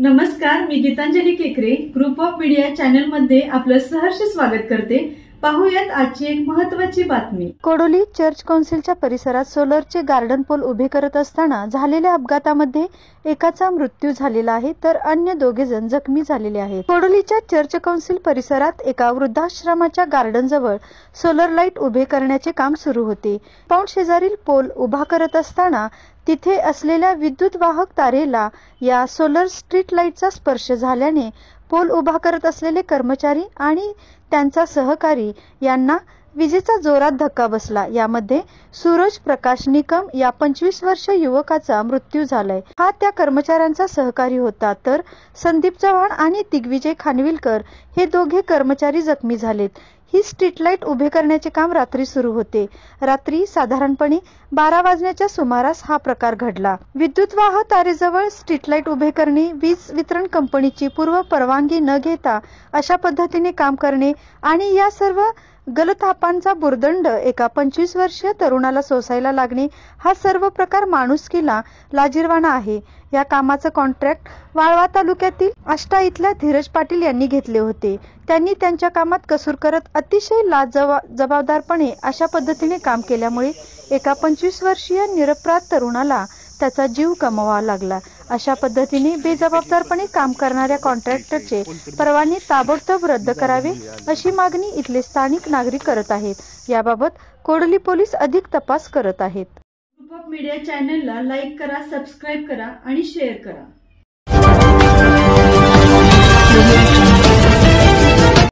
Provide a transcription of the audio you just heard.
नमस्कार, मी गीतांजली केकरे group of media channel मध्ये आपलं सहर्ष स्वागत करते। पाहूयात आजची एक महत्त्वाची बातमी। कोडोली चर्च काउन्सिलच्या परिसरात सोलरचे गार्डन पोल उभे करत असताना झालेल्या अपघातामध्ये एकाचा मृत्यू झालेला आहे तर अन्य 2 जण जखमी झालेले आहेत। कोडोलीच्या चर्च काउन्सिल परिसरात एका वृद्धाश्रमाच्या गार्डन जवळ सोलर लाईट उभे करण्याचे काम सुरू होते। कंपाऊंड शेजारील पोल उभा करत असताना तिथे असलेल्या विद्युत वाहक तारेला या सोलर स्ट्रीट लाईटचा स्पर्श झाल्याने पोल उभा करत असलेले कर्मचारी आणि त्यांचा सहकारी यांना विजेचा जोरात धक्का बसला। यामध्ये सूरज प्रकाश निकम या 25 वर्षीय युवकाचा मृत्यू झालाय। हा त्या कर्मचाऱ्यांचा सहकारी होता तर संदीप चव्हाण आणि दिग्विजय खानविलकर हे दोघे कर्मचारी जखमी झालेत। ही स्ट्रीट लाईट उभे करण्याचे काम रात्री सुरू होते। रात्री साधारणपणे 12 वाजण्याच्या सुमारास हा प्रकार घडला। विद्युत वाहक तारेजवळ स्ट्रीट लाईट उभे करणे, वीज वितरण कंपनीची पूर्व परवानगी न घेता अशा पद्धतीने काम करणे आणि या सर्व गलथापांचा भुर्दंड एका 25 वर्षीय तरुणाला सोसायला लागणे हा सर्व प्रकार माणुसकीला लाजिरवाणा आहे। या कामाचं कॉन्ट्रॅक्ट वाळवा तालुक्यातील आष्टा इथल्या धीरज पाटील यांनी घेतले होते। त्यांनी त्यांच्या कामात कसूर करत अतिशय जबाबदारपणे अशा पद्धतीने काम केल्यामुळे एका 25 वर्षीय निरपराध तरुणाला त्याचा जीव गमवावा लागला। अशा पद्धतीने बेजबाबदारपणे काम करणाऱ्या कॉन्ट्रॅक्टरचे परवाने ताबडतोब रद्द करावे अशी मागणी इथले स्थानिक नागरिक करत आहेत। याबाबत कोडोली पोलीस अधिक तपास करत आहेत। ग्रुप ऑफ मीडिया चॅनलला लाईक करा, सबस्क्राईब करा आणि शेअर करा।